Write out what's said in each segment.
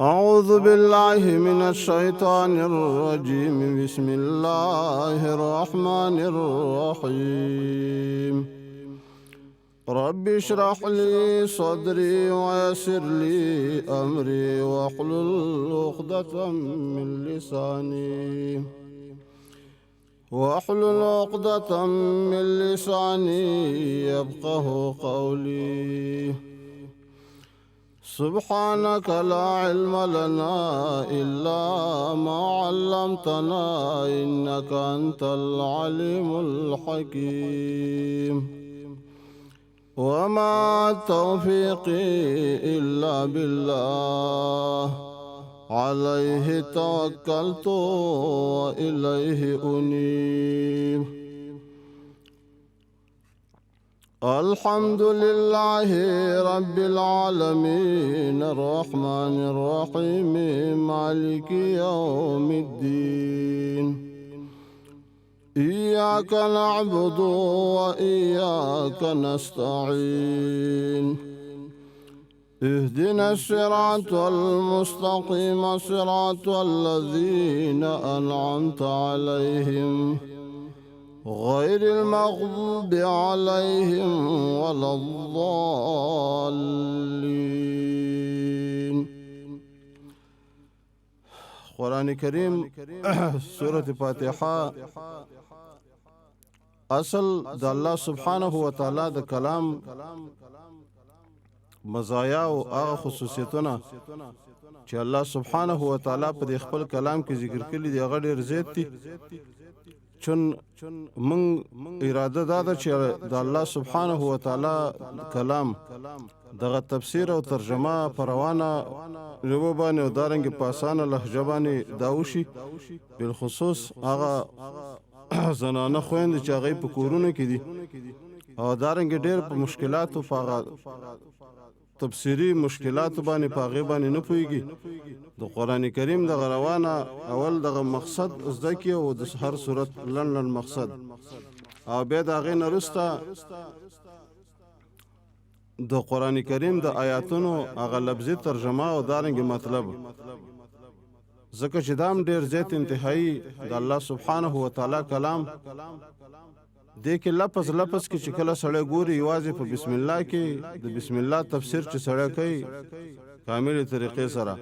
أعوذ بالله من الشيطان الرجيم. بسم الله الرحمن الرحيم. رب اشرح لي صدري ويسر لي أمري واحلل عقدة من لساني يفقه قولي. سبحانك لا علم لنا إلا ما علمتنا إنك أنت العليم الحكيم. وما توفيقي إلا بالله عليه توكلت وإليه أنيب. الحمد لله رب العالمين الرحمن الرحيم مالك يوم الدين. إياك نعبد وإياك نستعين. اهدنا الصراط المستقيم صراط الذين أنعمت عليهم غير المغضوب عليهم ولا الضالين. قرآن کریم سورة فاتحة اصل د الله سبحانه و تعالی د کلام مزایا او هغه خصوصیتونه چې الله سبحانه و تعالی په خپل کلام کې ذکر کړي دي هغه ډېر زیات دي. چون من اراده داده چې د الله سبحانه و تعالی کلام دغه تفسیر او ترجمه پروانه ژبه باندې او دارنګ په اسانه لهجه باندې داوشي، بالخصوص هغه زنانه خويند چې هغه په کورونه کې دي او دارنګ ډېر په مشکلاتو فقط تفسیری مشکلات باندې پاغه باندې نه پويږي. د قران کریم د روانه اول دغه مقصد زده کی او د هر صورت لن مقصد او به دا غي نرسته د قران کریم د آیاتونو هغه لفظي ترجمه او دارنګ مطلب زکه چې دام ډیر زیات انتهایی د الله سبحانه و تعالی کلام دې کې لفظ کې چې کله سړی ګوري یوازې په بسم الله کې د بسم الله تفسیر چې سړی کوي کامل طریقې سره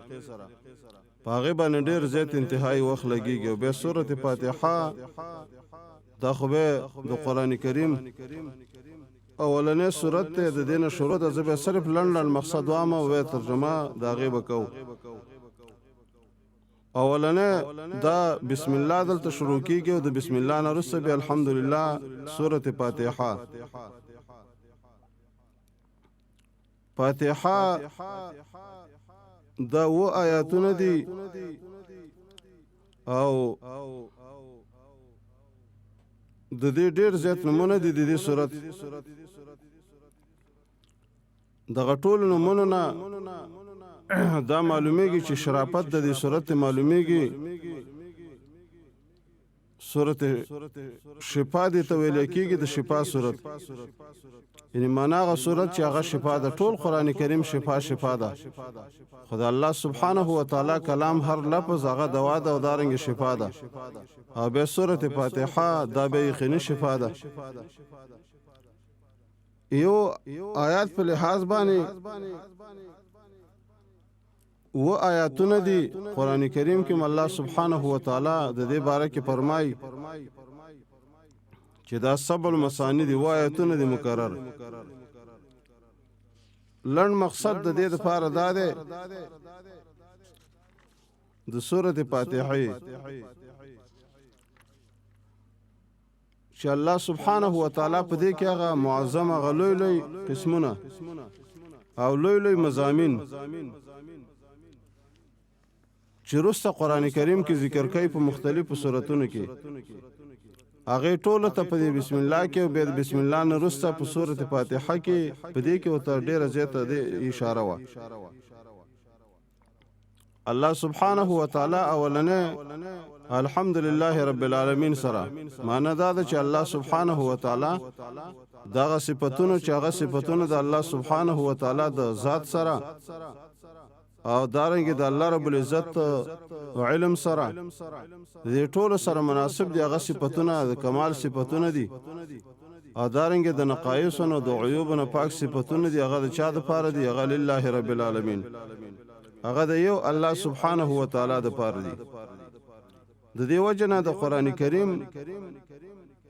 پاغه باندې ډیر زیات انتهایی وخت لګيږي. او به سورته فاتحه دا خو به د قران کریم اولنې سورته د دینه شروع د زبې صرف لړل مقصد وامه او ترجمه دا غیب کو. اولنه دا بسم الله دلته شروع کیږي او د بسم الله نه وروسته به الحمدلله سوره فاتحه دا و آیاتونه دي او د دې ډېر زیات نمونه دي د دې سورته. دغه ټول نمونه نه دا معلومیږي چې شرافت د دې سورته معلومیږي. سورته شفا دي ته ویل کېږي د شفا سورته، یعنی معنا غو سورته چې هغه شفا ده. ټول قران کریم شفا ده. خدای الله سبحانه و تعالی کلام هر لفظ هغه دوا ده او دارنګ شفا ده. او به سورته فاتحه دا به یقیني شفا ده. یو آیات په لحاظ باندې و آیاتونه دي قران کریم کې الله سبحانه و تعالی د دې باره کې فرمایي چې دا سبع المثانی دي و آیاتونه دي مکرر. لړ مقصد د دې لپاره دا دی د سورته فاتحه چې الله سبحانه و تعالی په دې کې هغه معظمه غلوی قسمونه او لوی مضامین چې رسته قران کریم کې ذکر کوي په مختلفو سوراتونو کې هغه ټول ته په بسم الله کې او به بسم الله نه رسته په سورته فاتحه کې په دې کې وته ډیره زیاته اشاره و. الله سبحانه و تعالی اولنه الحمدلله رب العالمین سره معنا دا چې الله سبحانه و تعالی دغه صفاتونو چې هغه صفاتونه د الله سبحانه و تعالی د ذات سره او دارنګ د الله رب العزت علم سره دې ټول سره مناسب دي هغه صفاتونه د کمال صفاتونه دي او دارنګ د نقایص او د عیوب نه پاک صفاتونه دي هغه د چا د پاره دي هغه لله رب العالمین هغه د یو الله سبحانه و تعالی د پاره دي د دې وجنه د قران کریم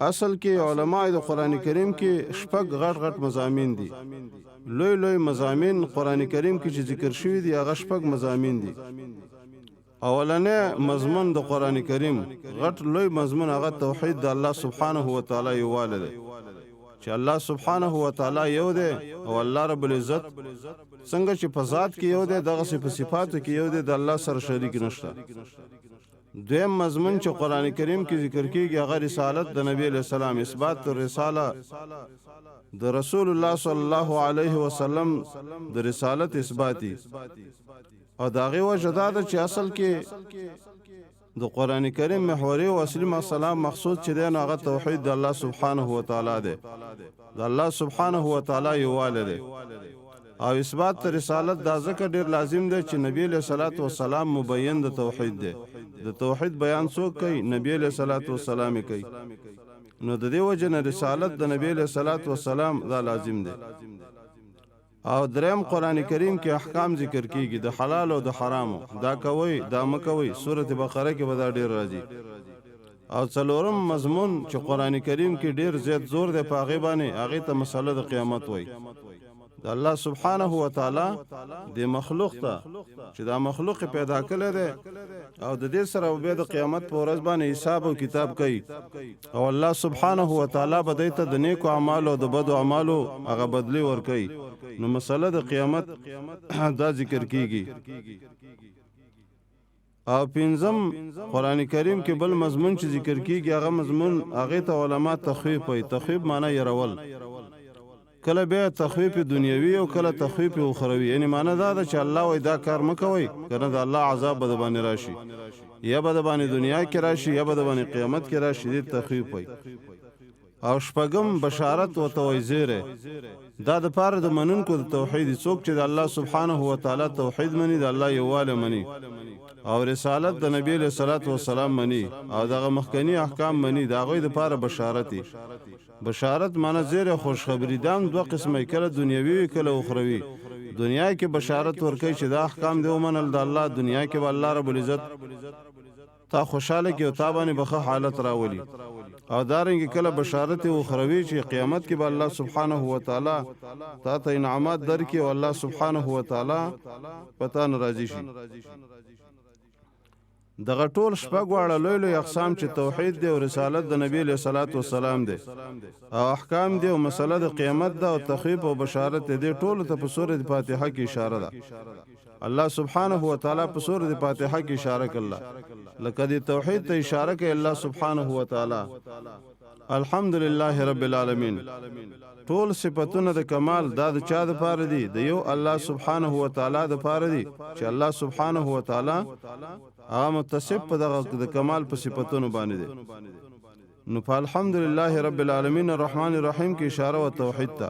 اصل کې علماء د قران کریم کې شپږ غټ غټ مضامین دي لوی لوی مضامین قران کریم کې چې ذکر شوی دي هغه شپږ مضامین دي اولنې مضمون د قران کریم غټ لوی مضمون هغه توحید د الله سبحانه و تعالی یواله ده چې الله سبحانه و تعالی یو ده او الله رب العزت څنګه چې په ذات کې یو ده دغه په صفاتو کې یو ده د الله سره شریک نشته دویم مضمون چې قران کریم کې ذکر کیږي هغه رسالت د نبی له سلام اثبات الرساله د رسول الله صلی الله علیه وسلم د رسالت اثباتی او داغه وجه دا چې اصل کې د قران کریم محوري او اصلي مسله مقصود چې دی هغه توحید د الله سبحانه و تعالی دی د الله سبحانه و تعالی یواله دی او اثبات رسالت دا ځکه ډیر لازم دی چې نبی له صلوات و سلام مبین د توحید دی د توحید بیان څوک کوي نبی له صلوات و سلام کوي نو د دې وجه نه رسالت د نبی له صلوات و سلام دا لازم دی او دریم قران کریم کې احکام ذکر کیږي د حلال او د حرامو دا کوي دا مکوي سوره بقره کې به دا ډیر راځي او څلورم مضمون چې قران کریم کې ډیر زیات زور دی په هغه باندې هغه ته مسله د قیامت وای د الله سبحانه و تعالی د مخلوق ته چې دا مخلوق پیدا کړی دی او د دې سره به د قیامت په ورځ باندې حساب او کتاب کوي او الله سبحانه و تعالی به دته د نیکو اعمالو او د بدو اعمالو هغه بدلی ور کوي نو مسله د قیامت دا ذکر کیږي او پنځم قران کریم کې بل مضمون چې ذکر کیږي هغه مضمون هغه ته علما تخویف وي تخویف معنی يرول کله به تخویف دنیوي او کله تخویف اخروی یعنی معنی دا ده چې الله وای دا کار مکوئ کنه د الله عذاب به باندې راشي یا به باندې دنیا کې راشي یا به باندې قیامت کې راشي د تخویف وي او شپږم بشارت او تویزره دا د پاره د منونکو د توحید څوک چې د الله سبحانه و تعالی توحید مني د الله یواله مني او رسالت د نبی له صلوات و سلام مني او دغه مخکنی احکام مني دا غوي د پاره بشارتي بشارت معنی زیره خوشخبری دام دوه قسمه کله دنیوي کله اخروی دنیا کې بشارت ورکړي چې دا احکام دی ومنل د الله دنیا کې به الله رب العزت تا خوشاله کې او تا باندې بخه حالت راولي او دارنګ کله بشارت او اخروی چې قیامت کې به الله سبحانه و تعالی تا ته انعامات درکې او الله سبحانه و تعالی پتا ناراضي شي دغه ټول شپږ واړه لوی لوی اقسام چې توحید دی او رسالت د نبی له صلوات و سلام دی او احکام دی او مسله د قیامت ده او تخویف او بشارت دی ټول ته په سورۃ فاتحه کې اشاره ده الله سبحانه و تعالی په سورۃ فاتحه کې اشاره کړه لکه د توحید ته اشاره کوي الله سبحانه و تعالی الحمدلله رب العالمین ټول صفاتونه د کمال د چا د پاره دي د یو الله سبحانه و تعالی د پاره دي چې الله سبحانه و تعالی هغه متصف په د کمال په صفاتونو باندې دي نو په الحمدلله رب العالمین الرحمن الرحیم کې اشاره او توحید ته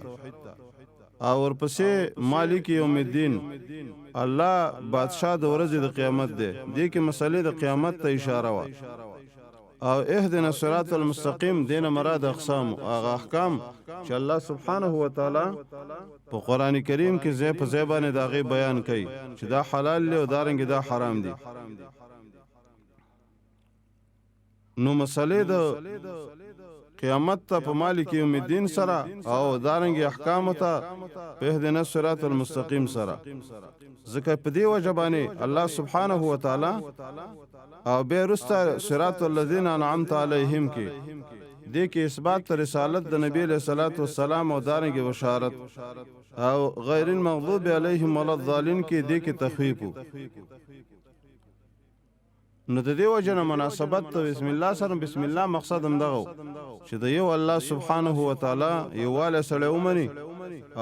او ورپسې مالک یوم الدین الله بادشاہ د ورځې د قیامت دی دې کې مسلې د قیامت ته اشاره وا او اهدنا الصراط المستقیم دینه مراد اقسام او احکام چې الله سبحانه و تعالی په قران کریم کې زې په زبانه داغه بیان کوي چې دا حلال له او دارنګ دا حرام دي نو مسلې د قیامت ته په مالک یوم الدین سره او دارنګ احکام ته په اهدنا الصراط المستقیم سره ذکر په دی وجبانه الله سبحانه و تعالی او به رستا صراط الذین انعمت علیهم کې دې کې اثبات رسالت د نبی له صلوات و سلام او دارنګ بشارت او غیر المغضوب علیهم ولا الضالین کې دې کې تخویف نو د دې وجنه مناسبت ته بسم الله سره بسم الله مقصد هم دغه چې د یو الله سبحانه و تعالی یواله سره ومني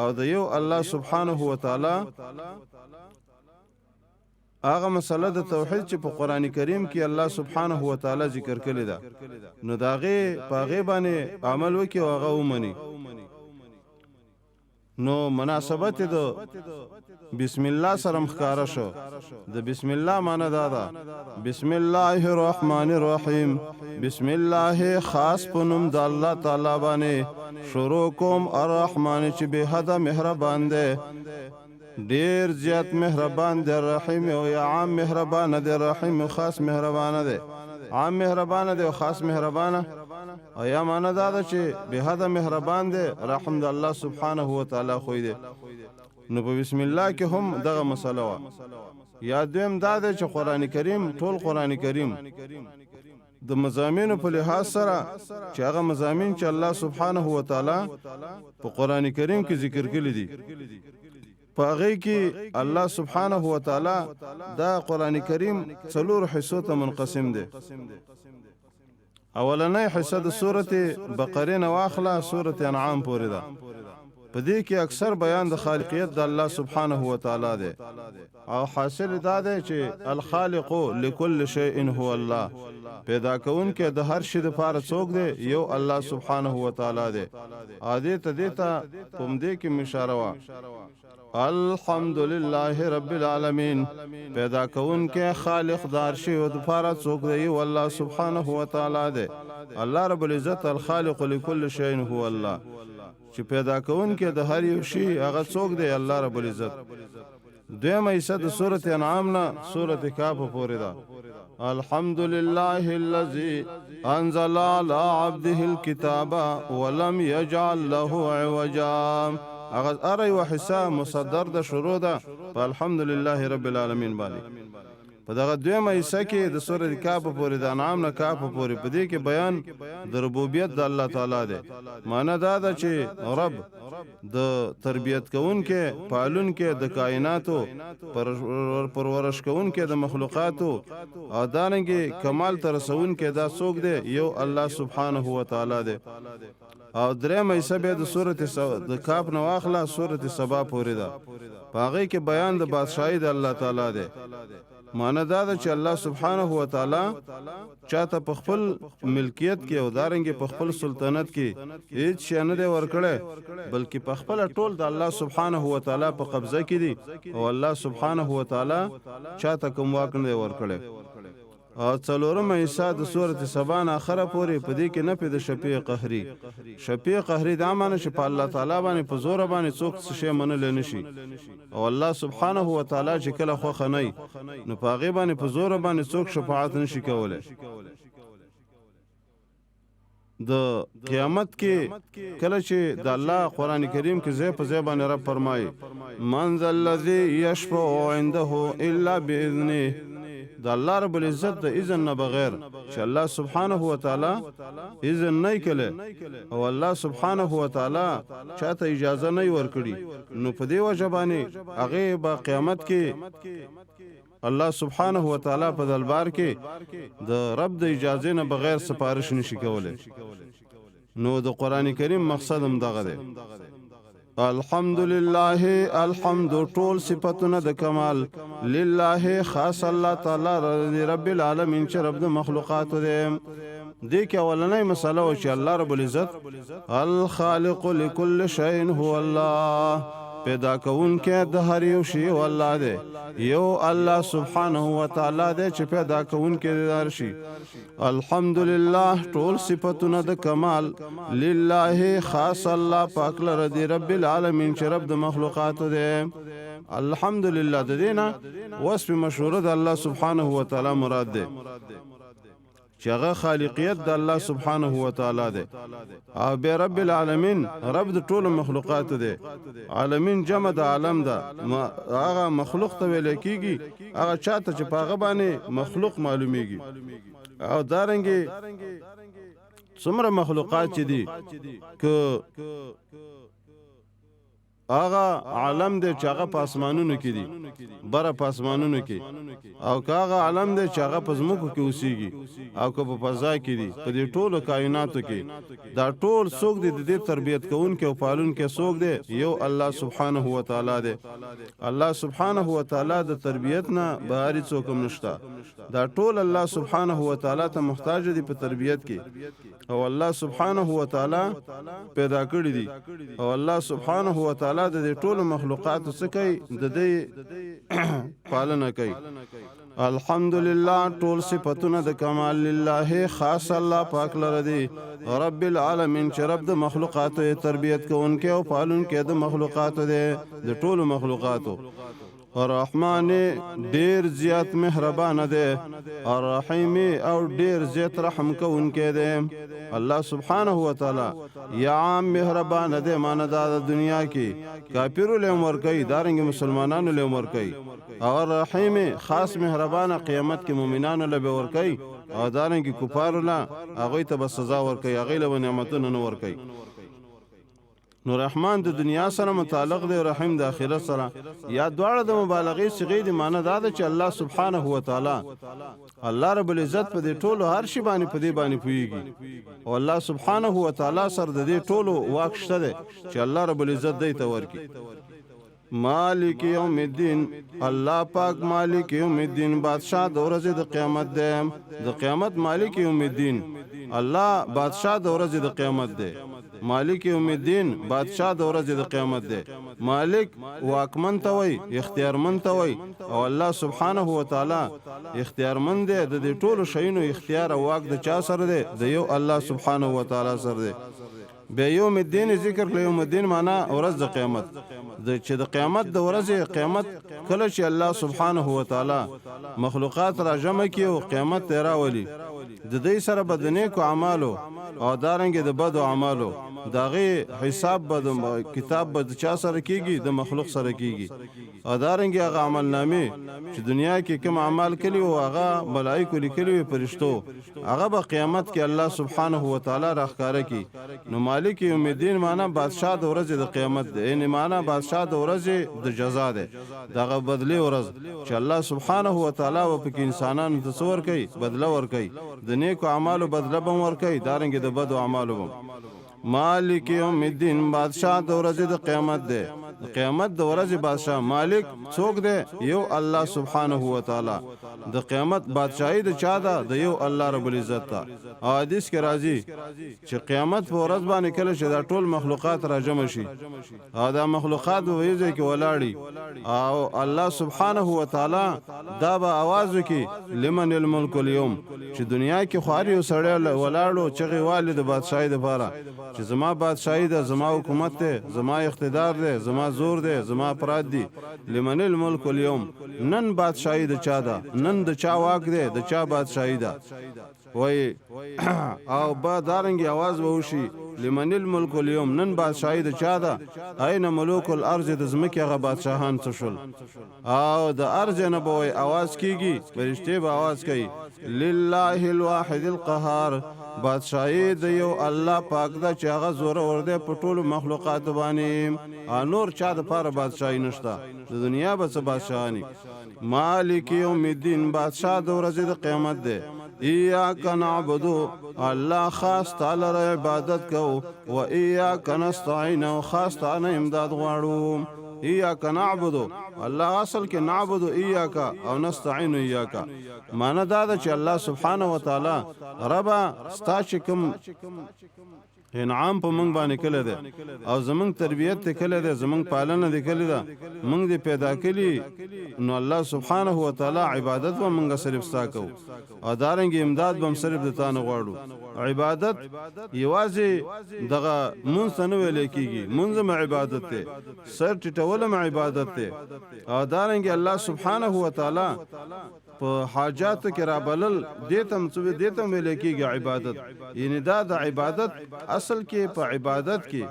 او د یو الله سبحانه و تعالی هغه مسله د توحید چې په قران کریم کې الله سبحانه و تعالی ذکر کړی دا نو داغه پاغه باندې عمل وکي او هغه ومني نو مناسبت د بسم الله سره مخکاره شو د بسم الله معنی دا ده بسم الله الرحمن الرحیم بسم الله خاص پنوم د الله تعالی باندې شروع کوم الرحمن چې به حد مهربان دی ډیر زیات مهربان دی رحیم او یا عام مهربان دی رحیم خاص مهربان دی عام مهربان دی او خاص مهربان او یا معنی دا ده چې به حد مهربان دی رحم د الله سبحانه و تعالی خو دی نو په بسم الله کې هم دغه مسله وا یا دویم دا ده چې قران کریم ټول قران کریم د مضامین په لحاظ سره چې هغه مضامین چې الله سبحانه و تعالی په قران کریم کې ذکر کړي دي په هغه کې الله سبحانه و تعالی دا قران کریم څلور حصو ته منقسم دي اولنۍ حصہ د سورته بقره نه واخله سورته انعام پورې ده په دې کې اکثر بیان د خالقیت د الله سبحانه و تعالی دی او حاصل دا دی چې الخالق لكل شيء هو الله پیدا کون کې د هر شي لپاره څوک دی یو الله سبحانه و تعالی دی عادی ته دیتا کوم دې کې اشاره وا الحمدلله رب العالمین پیدا کون کې خالق دار شي او د لپاره څوک دی یو الله سبحانه و تعالی دی الله رب العزت الخالق لكل شيء هو الله چې پیدا کون کې د هر یو شی هغه څوک دی الله رب العزت دویمه حصہ د سورته انعام نه سورته کاف پورې ده الحمد لله الذي انزل على عبده الكتاب ولم يجعل له عوجا هغه اره یو حصہ مصدر د شروع ده په الحمد لله رب العالمین باندې په دغه دویمه حصہ کې د سورۃ کاف پورې د انعام نه کاف پورې په دې کې بیان د ربوبیت د الله تعالی دی معنی دا ده چې رب د تربیت کون کې پالون کې د کائناتو پرورش کون کې د مخلوقاتو او دانګي کمال تر رسون کې دا څوک دی یو الله سبحانه و تعالی دی او درېمه حصہ به د سورۃ د کاف نه واخله سورۃ سبا پورې ده پاغه کې بیان د بادشاہي د الله تعالی دی معنی دا ده چې الله سبحانه و تعالی چاته په خپل ملکیت کې او دارنګ په خپل سلطنت کې هیڅ شی نه دی ورکړي بلکې په خپل ټول د الله سبحانه و تعالی په قبضه کې دي او الله سبحانه و تعالی چاته کوم واک نه ورکړي او څلورمه حصہ د سورۃ سبا نه اخره پورې په دې کې نه په د شفیع قهری شفیع قهری دا معنی چې په الله تعالی باندې په زور باندې څوک څه شی منل نه شي او الله سبحانه و تعالی چې کله خو خنۍ نو په هغه باندې په زور باندې څوک شفاعت نشي کولای د قیامت کې کله چې د الله قران کریم کې زې په زې باندې رب فرمایي من ذا الذي يشفع عنده الا باذنه د الله رب العزت د اذن نه بغیر چې الله سبحانه و تعالی اذن نه کړي او الله سبحانه و تعالی چاته اجازه نه ورکړي نو په دې وجه باندې هغه په قیامت کې الله سبحانه و تعالی په دربار کې د رب د اجازه نه بغیر سفارش نشي کولای نو د قران کریم مقصد هم دغه دی الحمدلله الحمد ټول صفاتونه د کمال لله خاص الله تعالی رب العالمین چې رب د مخلوقات دی دې کې اولنۍ مسله او چې الله رب العزت الخالق لكل شيء هو الله پیدا کون کې د هر یو شی والله دی یو الله سبحانه و تعالی دی چې پیدا کون کې دار شي الحمدلله ټول صفاتونه د کمال لله خاص الله پاک لره دی رب العالمین چې رب د مخلوقات دی الحمدلله د دینه وصف مشهور د الله سبحانه و تعالی مراد دی چې هغه خالقیت د الله سبحانه و تعالی دی او به رب العالمین رب د ټول مخلوقات دی عالمین جمع د عالم ده هغه مخلوق ته ویل کیږي هغه چاته چې پاغه باندې مخلوق معلومیږي او دارنګي څومره مخلوقات چې دي که هغه عالم دی چې هغه په اسمانونو کې دي بره په اسمانونو کې او هغه عالم دی چې هغه په ځمکو کې اوسېږي او که په فضا کې دي په دې ټولو کائناتو کې دا ټول څوک دی د دې تربیت کوونکی او پالونکی څوک دی یو الله سبحانه و تعالی دی الله سبحانه و تعالی د تربیت نه بهاري څوک هم نشته دا ټول الله سبحانه و تعالی ته محتاج دي په تربیت کې او الله سبحانه و تعالی پیدا کړی دي او الله سبحانه و تعالی د ټول مخلوقات څخه کوي د دې پالنه کوي الحمدلله ټول صفاتونه د کمال لله خاص الله پاک لره دي رب العالمین چې رب د مخلوقاتو تربیت کوونکی او پالونکی د مخلوقاتو دی د ټول مخلوقاتو الرحمن ډیر زیات مهربان دی الرحیم او ډیر زیات رحم کوونکی دی الله سبحانه و تعالی یا عام مهربان دی معنی دا د دنیا کې کافرو له عمر کوي دارنګ مسلمانانو له عمر کوي او الرحیم خاص مهربان قیامت کې مؤمنانو له ور کوي او دارنګ کفارو له هغه ته به سزا ور کوي هغه له نعمتونو نه ور کوي نو رحمان د دنیا سره متعلق دی او رحیم د آخرت سره یا دواړه د مبالغې صيغې د معنی دا ده چې الله سبحانه و تعالی الله رب العزت په دې ټولو هر شی باندې په دې باندې پويږي او الله سبحانه و تعالی سره د دې ټولو واک شته دی چې الله رب العزت دې ته ورکي مالک یوم الدین الله پاک مالک یوم الدین بادشاہ د ورځې د قیامت دی د قیامت مالک یوم الدین الله بادشاہ د ورځې د قیامت دی مالک یوم الدین بادشاہ د ورځې د قیامت دی مالک واکمن ته وای اختیارمن ته وای او الله سبحانه و تعالی اختیارمن دی د دې ټولو شیونو اختیار او واک د چا سره دی د یو الله سبحانه و تعالی سره دی به یوم الدین ذکر کړ یوم الدین معنا ورځ د قیامت چې د قیامت د ورځې قیامت کله چې الله سبحانه و تعالی مخلوقات را جمع کړي او قیامت ته راولي د دې سره به د نیکو اعمالو او دارنګ د بدو اعمالو داغه حساب به کتاب به چا سره کیږي د مخلوق سره کیږي او دارنګ هغه عمل نامې چې دنیا کې کوم اعمال کړي او هغه ملائکه لیکلي فرشتو هغه به قیامت کې الله سبحانه و تعالی راخاره کی نو مالک یوم الدین معنا بادشاہ د ورځې د قیامت دی یعنی معنا بادشاہ د ورځې د جزا دی دغه بدلی ورځ چې الله سبحانه و تعالی په کې انسانانو تصور کوي بدله ور کوي د نیکو اعمالو بدله به ور کوي دارنګ د بدو اعمالو مالک یوم الدین بادشاہ د ورځې د قیامت دی قیامت د ورځې بادشاہ مالک څوک دی یو الله سبحانه و تعالی د قیامت بادشاہي د چا ده د یو الله رب العزت ته او حدیث کې راځي چې قیامت په ورځ باندې کله چې دا ټول مخلوقات را جمع شي او دا مخلوقات به ویځي کې ولاړی او الله سبحانه و تعالی دا به आवाज وکي لمن الملك اليوم چې دنیا کې خواري وسړی ولاړو چې والد بادشاہي د پاره چې زما بادشاہي ده زما حکومت ده زما اقتدار ده زما زور ده زما افراد دي لمن الملك اليوم نن بادشاہي د چا ده نن د چا واک ده د چا بادشاہي ده وای او با دارنګي आवाज ووشي لمن الملك اليوم نن بادشاہي د چا ده اين ملوک الارض د زمکه غ بادشاہان څه شول او د ارض نه به आवाज کیږي فرشته به आवाज کوي لله الواحد القهار بادشاہي د یو الله پاک دا چې هغه زور ور دی په ټولو مخلوقات باندې نور چا د پاره بادشاہي نشته د دنیا به څه بادشاہي مالک یوم الدین بادشاہ د ورځې د قیامت دی ایاک نعبد الله خاص تعالی عبادت کو و ایاک نستعين خاص تعالی امداد غواړو ایاک نعبد الله اصل کې نعبد ایاک او نستعين ایاک معنا دا چې الله سبحانه و تعالی ربا ستاسو انعام په مونږ باندې کله ده او زمونږ تربیت ته کله ده زمونږ پالنه ده کله ده مونږ دې پیدا کړي نو الله سبحانه و تعالی عبادت و مونږ صرف ساکو او دارنګ امداد بم صرف د تانه غواړو عبادت یوازې دغه مونږ نه ویل کېږي مونږ عبادت ته سر ټټول عبادت ته او دارنګ الله سبحانه و تعالی په حاجات کې را بلل دیتم څه دیتم ویل کېږي عبادت یعنی دا د عبادت اصل کې په عبادت کې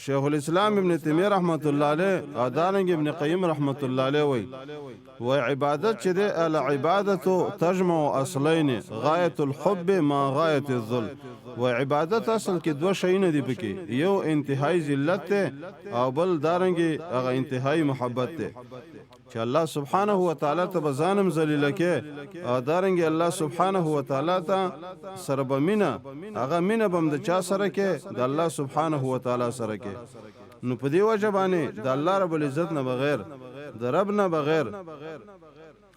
شیخ الاسلام ابن تیمیه رحمت الله علیه او دارنګ ابن قیم رحمت الله علیه و عبادت چې د العبادت تجمع اصلین غایه الحب ما غایه الذل و عبادت اصل کې دوه شیونه دي پکې یو انتهایی ذلت او بل دارنګ هغه انتهایی محبت ته چې الله سبحانه و تعالی ته بزانم ذلیل کې او دارنګ الله سبحانه و تعالی ته سره بمینا هغه مینه بم د چا سره کې د الله سبحانه و تعالی سره کې نو په دی وجه باندې د الله رب العزت نه بغیر د رب نه بغیر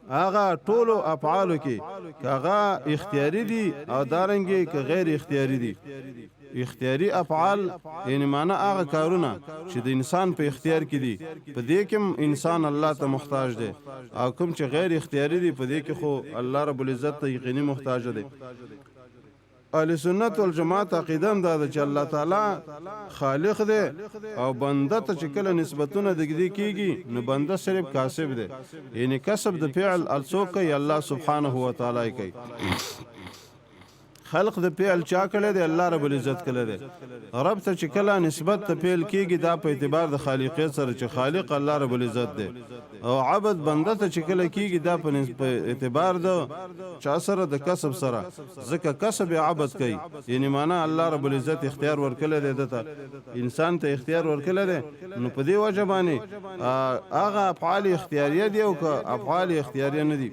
هغه ټولو افعالو کې هغه اختیاري دي او دارنګي که غیر اختیاري دي. اختیاري افعال یعنی معنا هغه کارونه چې د انسان په اختیار کې دي په دې کې انسان الله ته محتاج دی او کوم چې غیر اختیاري دي په دې کې خو الله رب العزت ته یقیني محتاج دی. اهل سنت والجماعت عقیده هم دا چې الله تعالی خالق دی او بنده ته چې کله نسبتونه دګدي کیږي نو بنده صرف کاسب دی یعنی کسب د فعل الڅوک کوي الله سبحانه و تعالی کوي. خلق د فعل چا کړی دی الله رب العزت کړی دی. رب ته چې کله نسبت ته فعل کیږي دا په اعتبار د خالقیت سره چې خالق الله رب العزت دی او عبد بنده ته چې کله کیږي دا په اعتبار د چا سره د کسب سره ځکه کسب عبد کوي یعنی معنا الله رب العزت اختیار ورکړی دی دته انسان ته اختیار ورکړی دی نو په دې وجه باندې هغه افعال اختیاریه دي او که افعال اختیاریه نه دي.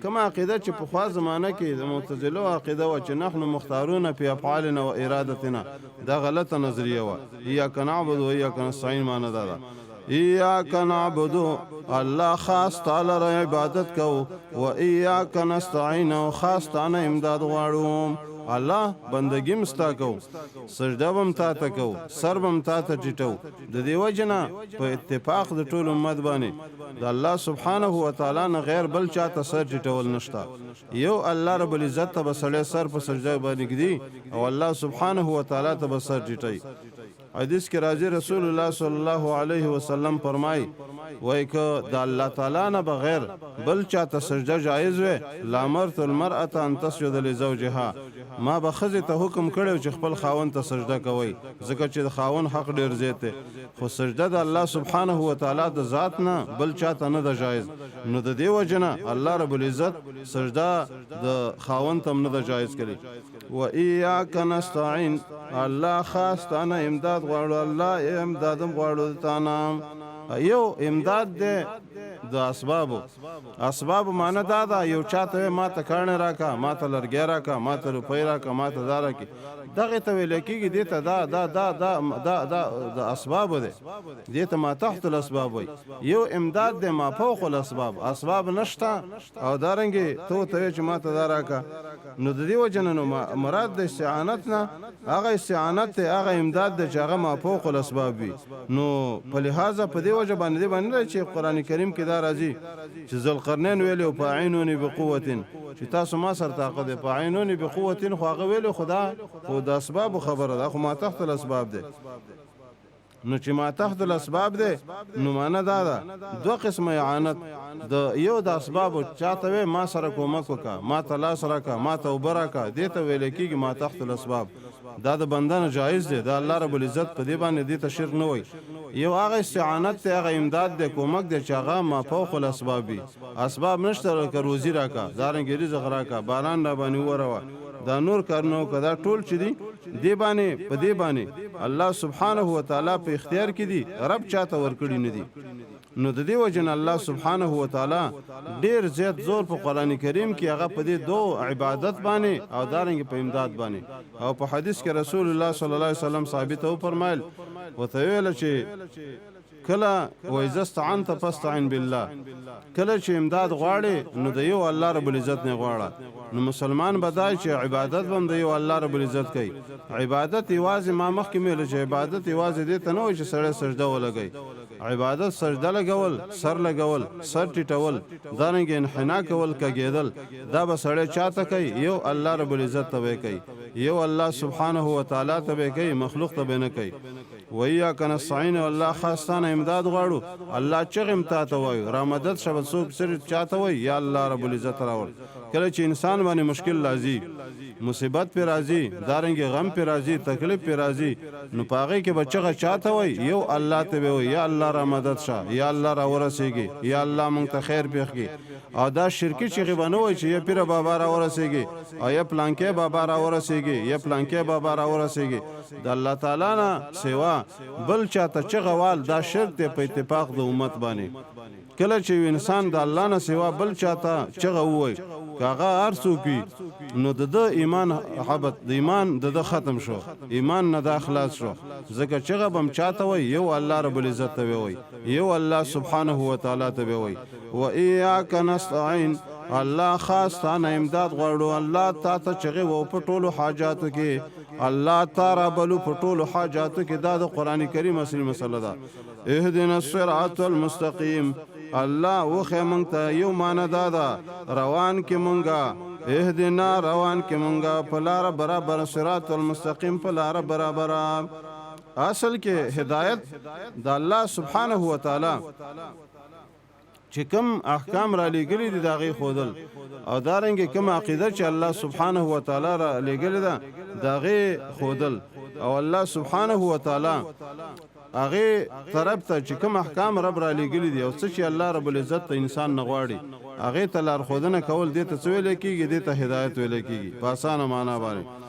کومه عقیده چې په خوا زمانه کې د معتزله عقیده و چې نحن مختارون فی افعالنا و ارادتنا دا غلطه نظریه و. ایاک نعبد و ایاک نستعین معنا دا ده ایاک نعبد الله خاص تعالی را عبادت کو و ایاک نستعین او خاص تعالی امداد غواړو. الله بندگی مستا کو سجده بم تا ته کو سر بم تا ته ټیټو د دې وجنه په اتفاق د ټول امت باندې د الله سبحانه و تعالی نه غیر بل چاته سر ټیټول نشتا. یو الله رب العزت ته بسړې سر په سجده باندې کړي او الله سبحانه و تعالی ته بسر ټیټي. حدیث کې راځي رسول الله صلی الله علیه وسلم فرمای وای که د الله تعالی نه بغیر بل چاته سجده جایز وي لامرت المرأه ان تسجد لزوجها ما به خزه ته حکم کړو چې خپل خاوند ته سجده کوي ځکه چې د خاوند حق ډیر زیات دی خو سجده د الله سبحانه و تعالی د ذات نه بل چاته نه ده جایز نو د دې وجنه الله رب العزت سجده د خاوند ته نه ده جایز کړي. و ایاک نستعین الله خاص تانه امداد غواړو الله امدادم غواړو تانه. یو امداد ده د اسباب معنی دا ده یو چاته ما ته کارنه راکا ما ته لرګی راکا ما ته روپۍ راکا ما ته دار کی دغه ته ویل کېږي دې ته د اسباب ده دې ته ما تحت الاسباب وي. یو امداد ده ما فوق الاسباب اسباب نشته او دارنګي ته چې ما ته دار راکا نو د دې وجنه نو مراد د استعانت نه هغه استعانت ته هغه امداد ده چې هغه ما فوق الاسباب وي. نو په لحاظه په دې وجه باندې چې قران کریم کې دا راځي چې ذوالقرنین ویلو فاعینونی بقوت چې تاسو ما سره طاقت فاعینونی بقوت خو هغه ویلو خدا خو د اسباب خبره ده خو ما تحت الاسباب ده نو چې ما تحت الاسباب ده نو معنا دا ده دوه قسمه اعانت د یو د اسباب چاته ما سره کومک وکا ما ته لاس راکا ما ته وبراکا دته ویل کېږي ما تحت الاسباب دا د بندانه جایز دی دا الله رب العزت په دې باندې دې ته شرک نه وای. یو هغه استعانت ته هغه امداد دی کومک دی چې هغه ما فوق الاسباب وي اسباب نشته لکه روزي راکا دارنګ رزق راکا باران را باندې وروا دا نور کارنو کدا ټول چې دی دی باندې په دې باندې الله سبحانه و تعالی په اختیار کې دی رب چاته ورکړي نه دی. نو د دې وجه الله سبحانه و تعالی ډیر زیات زور په قران کریم کې هغه په دې دوه عبادت باندې او دارنګ په امداد باندې او په حدیث کې رسول الله صلی الله علیه وسلم ثابت او فرمایل وته ویل چې کله وایزستعنت فاستعن بالله کله چې امداد غواړي نو د یو الله رب العزت نه غواړه. نو مسلمان بدای چې عبادت بم د یو الله رب العزت کوي عبادت یوازې ما مخکې مې چې عبادت یوازې دې ته نه وي چې سړی سجده ولګي عبادت سجده لګول سر لګول سر ټیټول دانګ انحنا کول کګیدل دا به سړی چاته کوي یو الله رب العزت ته کوي یو الله سبحانه و تعالی ته کوي مخلوق ته نه کوي. ویا کنه نستعین الله خاصانه امداد غواړو الله چغم تا ته وای را مدد شبه څوک سره چاته وای یا الله رب العزت راول. کله چې انسان باندې مشکل راځي مصیبت پر راځي دارنګ غم پر راځي تکلیف پر راځي نو پاغه کې بچغه چاته وای یو الله ته وای یا الله را مدد شه یا الله را ورسېږي یا الله مونږ ته خیر پیښږي او دا شرکی چې غبنه وای چې یا پیر بابا را ورسېږي او یا پلانکې بابا را ورسېږي یا پلانکې بابا را ورسېږي د الله تعالی نه سوا بل چاته چغوال دا شرک ته په اتفاق د امت باندې کله چې انسان د الله نه سوا بل چاته چغه وای کاغه ارسو کی نو د ایمان حبت د ایمان د ختم شو ایمان نه داخلاص شو ځکه چغه بم چاته وای یو الله رب العزت ته وای یو الله سبحانه و تعالی ته وای و ایاک نستعين الله خاص تانه امداد غواړو الله تا ته چغه و په ټولو حاجاتو کې الله تعالی بلو په ټولو حاجاتو کې دا د قران کریم اصلي مسله ده اهدنا الصراط المستقيم الله وخه مونږ ته یو معنا دادا روان کې مونږه اهدنا روان کې مونږه په لار برابر صراط المستقيم په لار برابر اصل کې هدایت د الله سبحانه و تعالی چې کوم احکام را لګلي دي داغه خودل او دارنګ کوم عقیده چې الله سبحانه و تعالی را لګلي ده داغه خودل او الله سبحانه و تعالی هغه طرف ته چې کوم احکام رب را لګلي دي او څه چې الله رب العزت ته انسان نغواړي هغه تلار خودنه کول دي ته ویل کېږي دي ته هدایت ویل کېږي په اسانه معنا باندې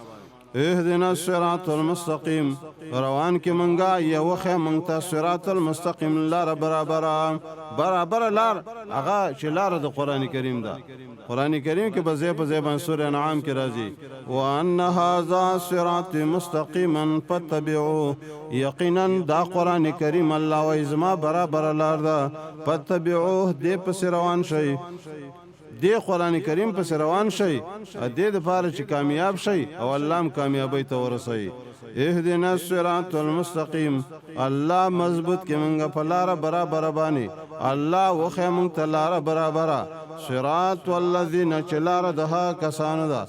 اهدنا الصراط المستقيم روان کې مونږه یو خه مونږ ته صراط المستقيم لار برابر لار هغه چې لار د قران کریم ده قران کریم کې په ځای سورہ انعام کې راځي وان هذا صراط مستقيما فاتبعوه یقینا دا قران کریم الله و ازما برابر لار ده فاتبعوه دې پس روان شي دی قران کریم په روان شي د دې لپاره چې کامیاب شي او الله هم کامیابی ته ورسوي اهدنا الصراط المستقيم الله مضبوط کې مونږه په لار برابر باندې الله وخه مونږ ته لار برابر صراط والذین چلار دها کسانو دا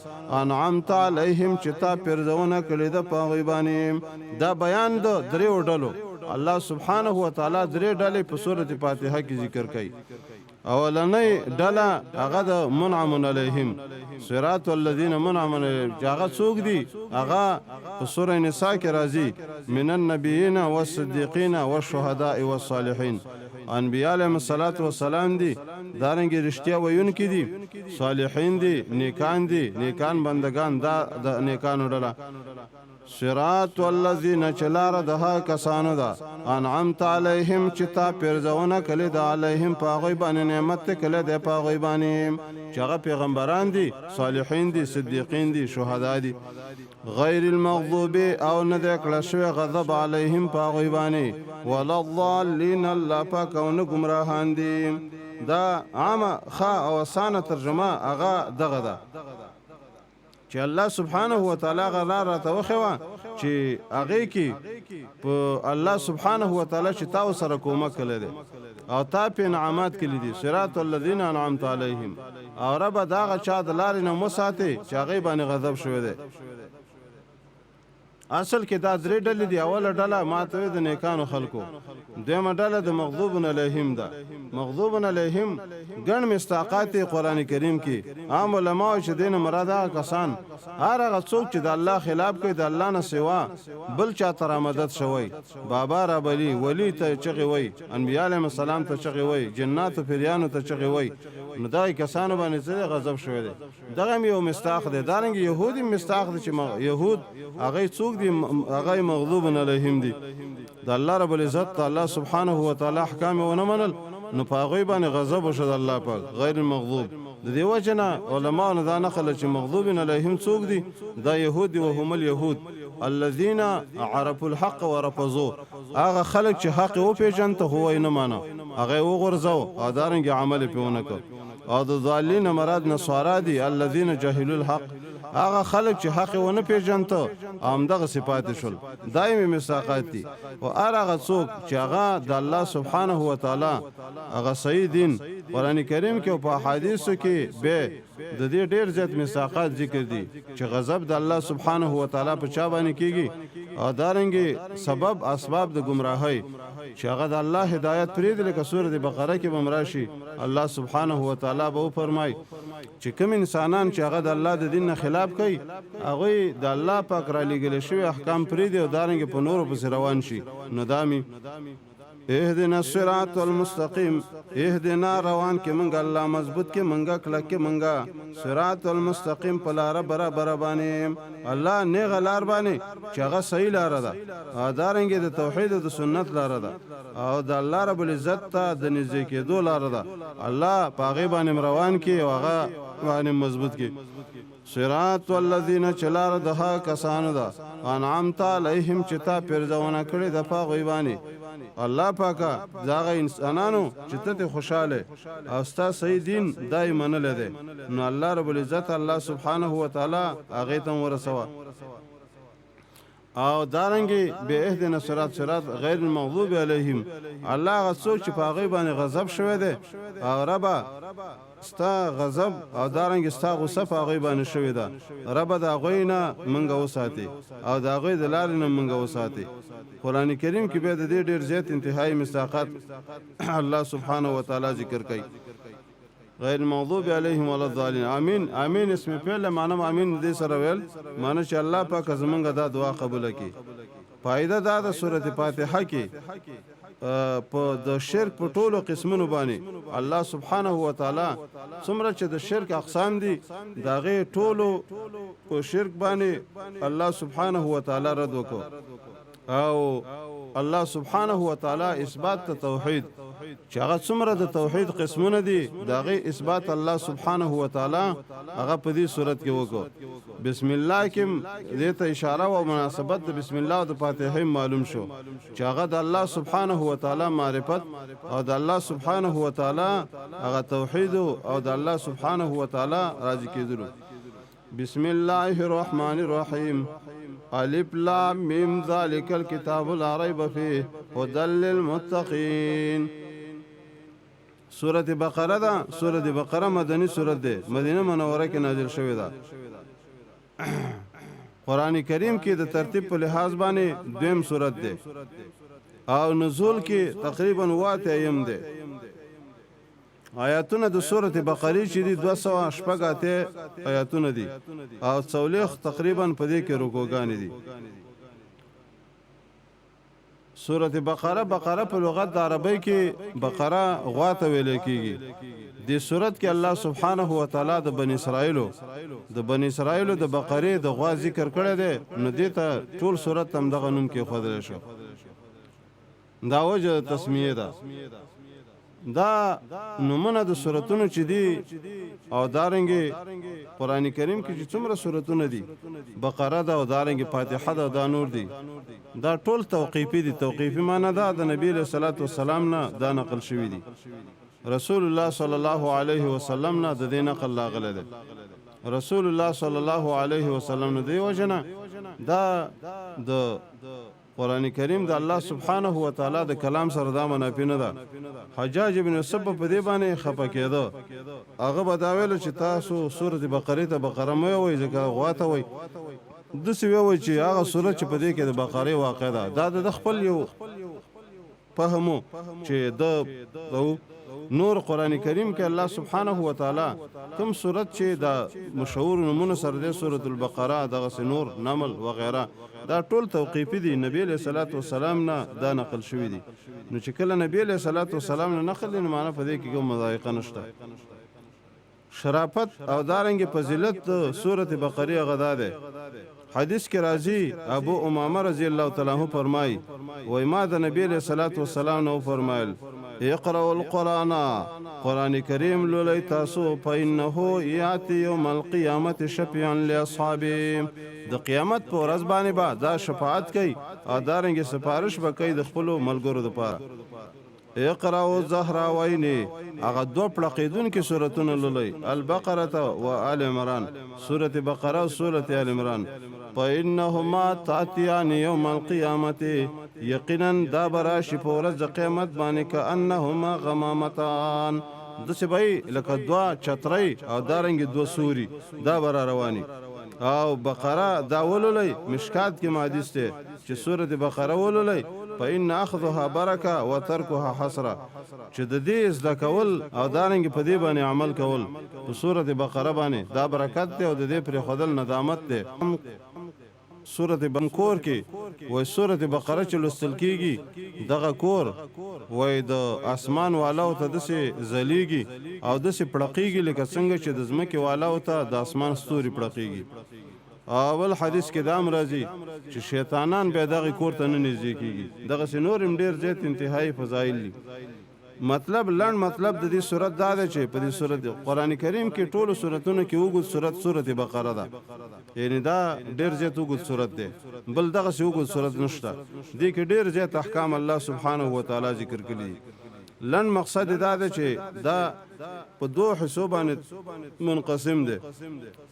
انعمت علیهم چتا پرځونه کړي د پاغي باندې دا بیان د دریو ډلو الله سبحانه و تعالی درې ډلې په سورته فاتحه کې ذکر کړي اولنې ډله هغه د منعم علیهم صراط الذين منعم هغه څوک دي هغه په سوره نساء کې راځي من النبیین والصدیقین والشهداء والصالحین انبیاء علیهم الصلاۃ والسلام دي دارنګ رښتیا ویونکي دي صالحین دي نیکان بندگان دا د نیکانو ډله صراط والذین چلار دها کسانو دا انعمت علیهم چتا پرځونه کله د علیهم پاغوی باندې نعمت کله د پاغوی باندې چې پیغمبران دي صالحین دي صدیقین دي شهدا دي غیر المغضوب او نه د کله شوی غضب علیهم پاغوی باندې ولا الضالین الله پاک او نه گمراهان دي دا عامه خا او اسانه ترجمه هغه دغه ده چې الله سبحانه و تعالی غلار را توخوا چې هغه کې په الله سبحانه و تعالی چې تاسو سره کومک کړي او تا په انعامات کړي دي صراط الذين انعمت عليهم او رب داغه چا د لارې نه مساته چې هغه باندې غضب شوی دی اصل کې دا درې ډلې دي اوله ډله ماته د نیکانو خلکو دویمه ډله د مغضوب علیهم ده مغضوب علیهم ګڼ مستحقات قران کریم کې عام علما چې دین مراد کسان هر هغه څوک چې د الله خلاف کوي د الله نه سوا بل چا تر مدد شوی بابا را بلی ولی ته چغي وای انبیاء علیهم السلام ته چغي وای جنات او پیرانو ته چغي وای نو دای کسانو باندې زړه غضب شوی دی دغه یو مستحق دی دارنګ يهودي مستحق دي چې يهود هغه څوک دي هغه مغضوب علیهم دي د الله رب العزت الله سبحانه و تعالی احکام ونه منل نو پاغوی باندې غضب وشد الله پاک غیر المغضوب د دې وجنه علما نه دا نقل چې مغضوب علیهم څوک دي دا يهودي او هم اليهود الذين عرفوا الحق ورفضوا هغه خلک چې حق او پیژنته هو نه مانه هغه وګرځاو او دارنګ عمل پیونه کو او د ظالمین مراد نصارا دي الذين جهلوا الحق هغه خلک چې حق ونه پیژنته همدغه صفات شول دایمي مساقات دي او هغه څوک چې هغه د الله سبحانه و تعالی هغه صحیح دین قران کریم کې او په حدیثو کې به د دې ډېر زیات مساقات ذکر دي چې غضب د الله سبحانه و تعالی په چا باندې کیږي او دارنګي سبب اسباب د گمراهۍ چې هغه د الله هدایت پرې د لکه سورۃ بقره کې بمراشي الله سبحانه و تعالی به فرمای چې کوم انسانان چې هغه د الله د دین نه خلاف کوي هغه د الله پاک را لګل شوی احکام پرې دی او دارنګ په نورو پس روان شي ندامي اهدنا الصراط المستقیم اهدنا روان کې منګه الله مضبوط کې منګه کلک کې منګه صراط المستقیم په لار برابر باندې الله نه غلار باندې چې هغه صحیح لار ده دارنګ د توحید او د سنت لار ده او د الله رب العزت ته د نږدې کېدو لار ده الله پاغه باندې روان کې او هغه باندې مضبوط کې صراط الذين چلار دها کسانو ده انعمت علیهم چتا پرځونه کړی د پاغه باندې الله پاکا داغه انسانانو چې ته خوشاله او ستا صحیح دین دای منل دي نو الله رب العزت الله سبحانه و تعالی هغه ته ورسوا او دارنګي به اهدنا صراط غیر المغضوب علیهم الله غسو چې پاغه باندې غضب شوه دي او ربا ستا غضب او دارنګ ستا غصه پاغه باندې شوه ده ربا دا غوینه منګه وساتي او دا غوی د لارې نه منګه وساتي قران کریم کې به د دې ډیر زیات انتهایی مستحقات الله سبحانه و تعالی ذکر کوي غیر المغضوب علیهم ولا الضالین امین امین اسم فعل معنی امین دې سره ویل معنی چې الله پاک زمونږه دا دعا قبول کړي فائدہ دا د سورته فاتحه کې په د شرک په ټولو قسمونو باندې الله سبحانه و تعالی څومره چې د شرک اقسام دي داغه ټولو په شرک باندې الله سبحانه و تعالی رد وکړو او الله سبحانه و تعالی اثبات توحید چې هغه څومره د توحید قسمونه دي داغه اثبات الله سبحانه و تعالی هغه په دې صورت کې وکړو بسم الله کې دې ته اشاره او مناسبت د بسم الله او د فاتحه معلوم شو چې هغه د الله سبحانه و تعالی معرفت او د الله سبحانه و تعالی هغه توحید او د الله سبحانه و تعالی راضي کېدل بسم الله الرحمن الرحیم الف لام میم ذالک الکتاب لا ریب فیه هدى للمتقین سورۃ بقره ده سورۃ بقره مدنی سورۃ ده مدینه منوره کې نازل شوې ده قران کریم کې د ترتیب په لحاظ باندې دویم سورۃ ده او نزول کې تقریبا 8 ایم ده آیاتونه د سورۃ بقره چې دي 200 آیاتونه دي او څولېخ تقریبا په دې کې رکوګانې دي سورۃ بقره په لغت د عربی کې بقره غواته ویل کېږي د سورۃ کې الله سبحانه و تعالی د بنی اسرائیل د بقره د غوا ذکر کړی دی نو دې ته ټول سورۃ هم دغه نوم کې خوذل شو دا وجه تسمیه ده دا نومونه د سوراتونو چې دي او دارنګي قران کریم کې چې څومره سوراتونه دي بقره دا او دارنګي فاتحه دا, دا نور دي دا ټول توقیفي دي توقیفي معنی دا د نبی له صلوات و سلام نه دا نقل شوی دي رسول الله صلی الله علیه وسلم نه د دې نقل لاغله ده رسول الله صلی الله علیه وسلم نه دی وجنه دا د قران کریم د الله سبحانه و تعالی د کلام سره دا منافی نه ده حجاج ابن یوسف په دې باندې خپه کېده هغه بداویل چې تاسو سورۃ بقره ته بقره مې وای ځکه غواته وای د څه وای چې هغه سورۃ چې په دې کې د بقره واقع ده دا د خپل یو فهمو چې د نور قران کریم کې الله سبحانه و تعالی کوم سورۃ چې دا مشهور نمونه سره د سورۃ البقره دغه نور نمل وغیرہ دا ټول توقیفي دي نبی له صلوات و سلام نه دا نقل شوی دي نو چې کله نبی له صلوات و سلام نه نقل نه معنی په دې کې کوم مضایقه نشته شرافت او دارنګ فضیلت سورۃ بقره غدا ده حدیث کې راځي ابو امامه رضی الله تعالی عنہ فرمایي وای ما د نبی له صلوات و سلام نو فرمایل اقرأوا القرآن قرآن کریم لولی تاسو فإنه یاتی یوم القیامت شفیعا لاصحابه د قیامت په ورځ باندې با دا شفاعت کوي او دارنګ سفارش وکړي د خپل ملګرو لپاره اقرأوا الزهراوین هغه دوه پړقیدون کې سورتونه لولي البقره و آل عمران سورۃ بقره او سورۃ آل عمران فإنهما تأتيان يوم القيامة یقینا دا براشي په ورځ د قیامت باندې کأنهما غمامتان د سبای لکه دوا چتري او دارنګ دو سوري دا بر رواني او بقره دا ولولي مشکات کې حدیث ته چې سورۃ بقره ولولي فإن أخذها بركة وتركها حسرة چې د دې زده کول او دارنګ په دې باندې عمل کول په سورۃ بقره باندې دا برکت دی او د دې پر خدل ندامت دی سورۃ بنکور کې وای سورۃ بقره چې لوستل کیږي دغه کور وای د اسمان والا ته دسه زلیږي او دسه پړقېږي لکه څنګه چې د ځمکې والا ته د اسمان ستوري پړقېږي اول حدیث کې دام راځي چې شیطانان به دغه کور ته نه نږدې کیږي دغه سينورم ډیر زیات انتهایی فضایل دي مطلب لړ مطلب د دې صورت دا دی چې په دې صورت قران کریم کې ټولو سوراتونو کې وګورئ سورته بقره ده یعنی دا ډیر زیات وګورئ صورت ده بل دغه څه وګورئ صورت نشته دې کې ډیر زیات احکام الله سبحانه و تعالی ذکر کړي لن مقصد دا دی چې دا په دوه حصو باندې منقسم دي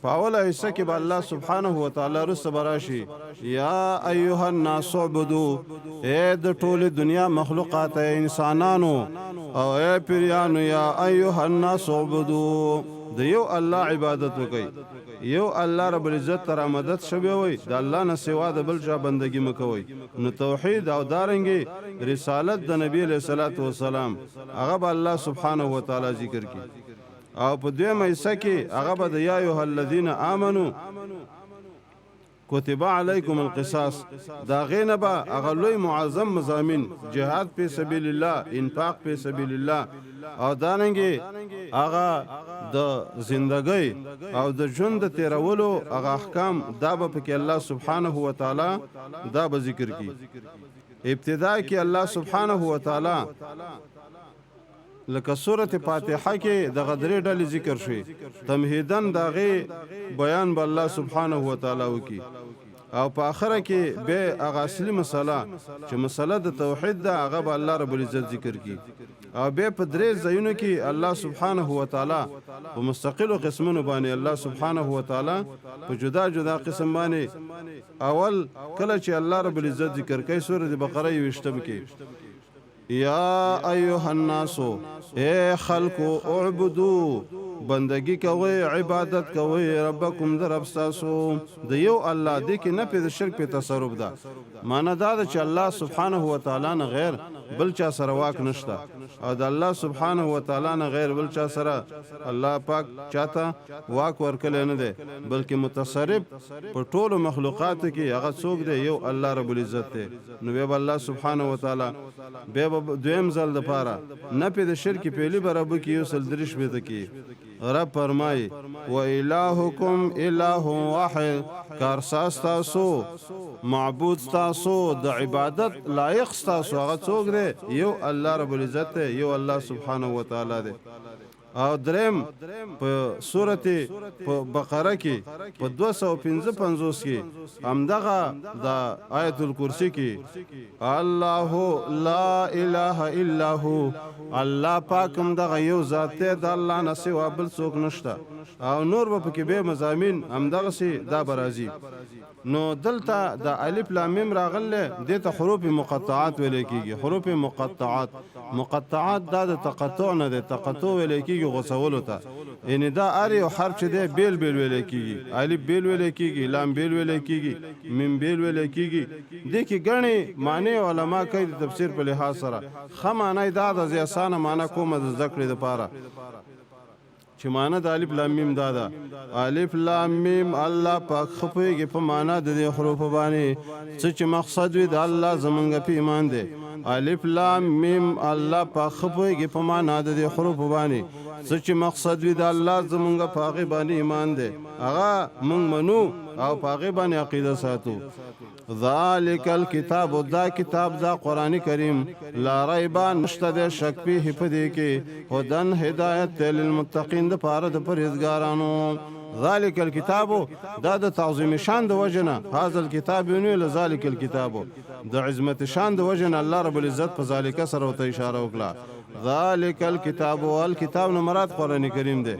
په اوله حصہ کې به الله سبحانه و تعالی رس براشي یا ایها الناس عبدوا اے د ټوله دنیا مخلوقات انسانانو او اے پیرانو یا ایها الناس عبدوا د یو الله عبادت وکي یو الله رب العزت تر مدد شوی وي د الله نه سوا د بل چا بندگی مکوي نو توحید او دارنګي رسالت د نبی له صلوات و سلام هغه به الله سبحانه و تعالی ذکر کی او په دویمه حصہ کې هغه به یا ایه الذین آمنو کتب علیکم القصاص دا غینبا هغه لوی معظم مضامین جهاد په سبیل الله انفاق په سبیل الله او دانګي هغه د زندګۍ او د ژوند تیرولو هغه احکام دا به کې الله سبحانه و تعالی دا به ذکر کی ابتدا کې الله سبحانه و تعالی لکه سورۃ فاتحه کې د غدرې ډلې ذکر شي تمهیدن داغه بیان به الله سبحانه و تعالی وکي او په اخره کې به هغه اصلي مسله چې مسله د توحید ده هغه به الله رب العزت ذکر کی او به په درې ځایونو کې الله سبحانه و تعالی په مستقل قسمونو باندې الله سبحانه و تعالی په جدا جدا قسم باندې اول کله چې الله رب العزت ذکر کوي سورۃ بقره 20 کې یا ایها الناس اے خلقو اعبدوا بندگی کوي عبادت کوي ربکم در ابستاسو د یو الله د کې نه په شرک په تصرف ده معنا دا چې الله سبحانه و تعالی نه غیر بل چا سره واک نشته او د الله سبحانه و تعالی نه غیر بل چا سره الله پاک چاته واک ورکل نه ده بلکې متصرف په ټولو مخلوقات کې هغه څوک دی یو الله رب العزت دی نو به الله سبحانه و تعالی به دویم ځل د پاره نه په شرک پیلی برابر کې یو سل درش به کی رب فرمای و الہکم الہ واحد کارساز تاسو معبود تاسو د عبادت لایق تاسو هغه څوک دی یو الله رب العزت یو الله سبحانه و تعالی دی او دریم په سورۃ بقره کې په 255 کې همدغه د آیت الکرسی کې الله لا اله الا هو الله پاکم دغه یو ذات دی د الله نه سوا بل څوک نشته او نور په کې به مضامین همدغه سي دا برازي نو دلته د الف لام میم راغله د ته حروف مقطعات ویل کیږي حروف مقطعات دا د تقطع نه د تقطع ویل کیږي غوسول ته ان دا ار یو حرف چې دی بیل بیل ویل کیږي الف بیل ویل کیږي لام بیل ویل کیږي میم بیل ویل کیږي د کی غني معنی علما کوي د تفسیر په لحاظ سره خمانه دا د اسانه معنی کومه د ذکر لپاره چې معنا د الف لام میم دا ده الف لام میم الله پاک خپويږي په معنا د حروف باندې چې مقصد وي د الله زمونږ په ایمان دی الف لام میم الله پاک خپويږي په معنا د حروف باندې چې مقصد وي د الله زمونږ په هغه باندې ایمان دی هغه مونږ منو او په هغه باندې عقیده ساتو ذالک الکتاب دا کتاب دا قران کریم لا ریب نشته د شک په دې کې هدن هدایت للمتقین د پاره د پرهیزګارانو ذالک الکتاب دا د تعظیم شان د وجنه هاذا الكتاب نو لذالک الکتاب د عظمت شان د وجنه الله رب العزت په ذالک سره ته اشاره وکړه ذالک الکتاب والکتاب نو مراد قران کریم دی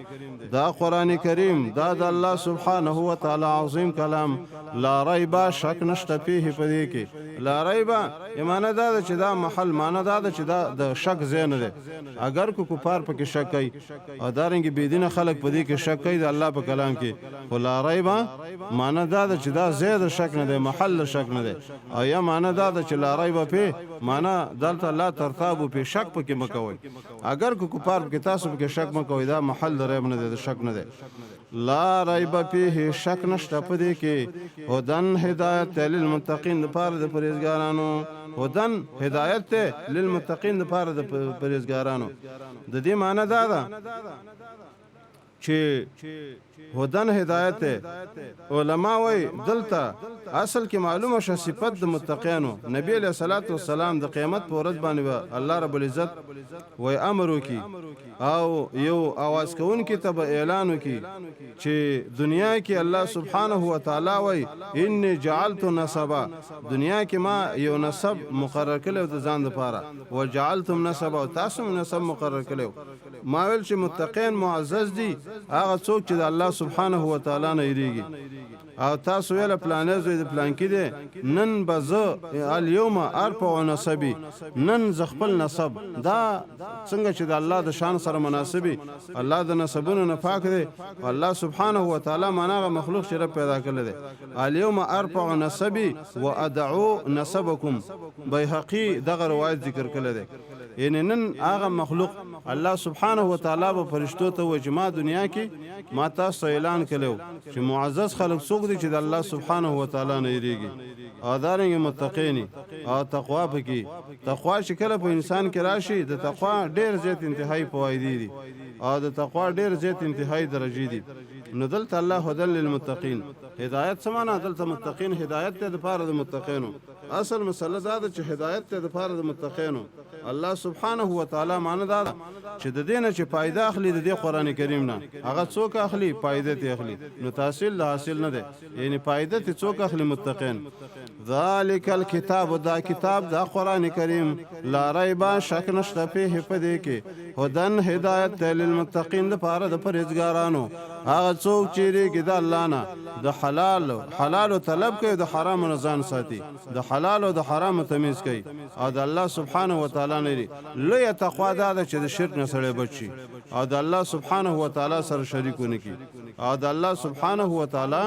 دا قران کریم دا د الله سبحانه و تعالی عظیم کلام لا ریب شک نشته په دې کې لا ریب ایمانه دا چې دا محل معنی دا چې دا د شک زین دی اگر کو کفار په کې شک کوي او دارنګ بيدینه خلق په دې کې شک کوي د الله په کلام کې لا ریب معنی دا چې دا زید شک نه دی محل شک نه دی او یا معنی دا چې لا ریب په معنی دلته لا ترتاب په شک په کې مکوي اگر کو کفار په تاسو په شک مکوئ دا محل ریب نه دی شک نه دی لا ریب فیه شک نشته په دې کې هدن هدایت للمتقین لپاره د پرهیزګارانو هدن هدایت ته للمتقین لپاره د پرهیزګارانو د دې معنی دا ده چې هدن هدایت علماء وای دلته اصل کې معلومه شه صفت د متقینو نبی علیہ الصلوۃ والسلام د قیامت پر ورځ باندې الله رب العزت وای امر وکي او یو आवाज کوونکی ته اعلان وکي چې دنیا کې الله سبحانه و تعالی وای ان جعلت نسبا دنیا کې ما یو نسب مقرر کړو د ځان لپاره وجعلتم نسبا او تاسو نسب مقرر کړو ما ویل چې متقین معزز دي هغه څوک چې د الله سبحانه و تعالی نه یریږي او تاسو ویل پلانې زوی د پلان کې دي نن بزه اليوم ارفع نسبي نن ز خپل نسب دا څنګه چې د الله د شان سره مناسبي الله د نسبونو نه پاک دی الله سبحانه و تعالی معناغه مخلوق شرف پیدا کړل دی اليوم ارفع نسبي وادعو نسبكم بيهقي دغه روایت ذکر کړل دی یعنی نن هغه مخلوق الله سبحانه و تعالی به فرشتو ته وجما دنیا کې ما تاسو اعلان کړو چې معزز خلق څوک دي چې د الله سبحانه و تعالی نه یریږي او دارنګ متقین او تقوا پکې تقوا چې کله په انسان کې راشي د تقوا ډیر زیات انتهایی فواید دي او د تقوا ډیر زیات انتهایی درجه دي نو دلته الله هدل للمتقین هدایت سمانه دلته متقین هدایت ته د پاره د متقینو اصل مسله دا ده چې هدایت ته د پاره د متقینو الله سبحانه و تعالی معنی دا چې د دینه چې فائدہ اخلي د قرآن کریم نه هغه څوک اخلي فائدہ ته اخلي نو تحصیل حاصل نه ده یعنی فائدہ ته څوک اخلي متقین ذالک الکتاب دا کتاب دا قرآن کریم لا ریب شک نشته په دې کې هدن هدایت للمتقین د پاره د پرهیزګارانو هغه څوک چې ریګي د الله نه د حلال طلب کوي د حرام نه ځان ساتي د حلال او د حرام تمیز کوي او د الله سبحانه و تعالی نه لوی تقوا ده چې د شرک نه سره بچي او د الله سبحانه و تعالی سره شریکونه کوي او د الله سبحانه و تعالی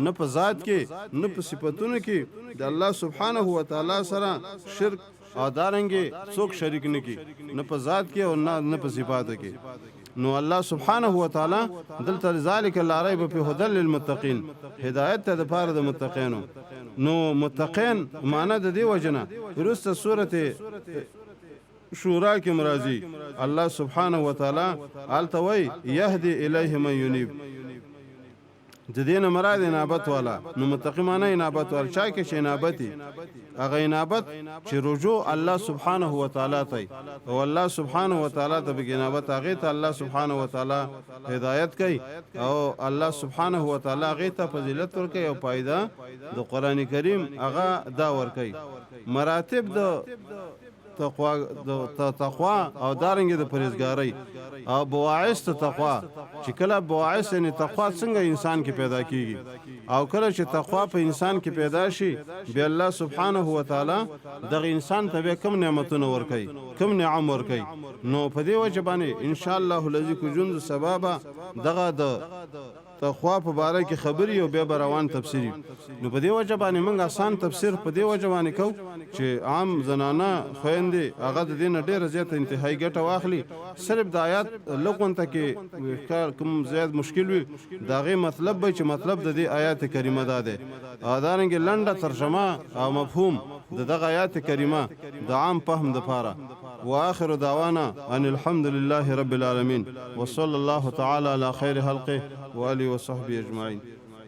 نه په ذات کې نه په صفاتونو کې د الله سبحانه و تعالی سره شرک او دارنګي څوک شریک نه کوي نه په ذات کې او نه په صفاتو کې نو الله سبحانه و تعالی دلته ذالک لا ریب فی هدل للمتقین هدایت ته د پاره د متقینو نو متقین معنی د دې وجنه ورسته سورته شورا کې مرضی الله سبحانه و تعالی التوی یهدی الیه من ینیب د دین مراد انابت والا نو متقیمانه انابت ور چا کې انابتي هغه انابت چې رجوع الله سبحانه و تعالی ته او الله سبحانه و تعالی ته به انابت هغه ته الله سبحانه و تعالی هدایت کوي او الله سبحانه و تعالی هغه ته فضیلت ور کوي او فائدہ د قران کریم هغه دا ور کوي مراتب د تقوا او دارنګ د پرهیزګاری او بواعث تقوا چې کله بواعث یعنی تقوا څنګه انسان کې پیدا کیږي او کله چې تقوا په انسان کې پیدا شي به الله سبحانه و تعالی دغه انسان ته کوم نعمتونه ورکړي کوم نعم ورکړي نو په دې وجه باندې ان شاء الله الذي كجند سبب دغه د تقوا په باره کې خبري او به روان تفسیری نو په دې وجه باندې موږ آسان تفسیر په دې وجه باندې کو چې عام زنانه خويندې هغه د دین ډېر زیات انتهایی ګټه واخلي صرف د آیات لغون ته کې کوم زیات مشکل وي داغه مطلب به چې مطلب د دې آیات کریمه ده ادارنګ لنډه ترجمه او مفهوم دغه آیات کریمه د عام فهم لپاره واخر دعوانا ان الحمد لله رب العالمين وصلى الله تعالى على خير خلقه وآله وصحبه أجمعين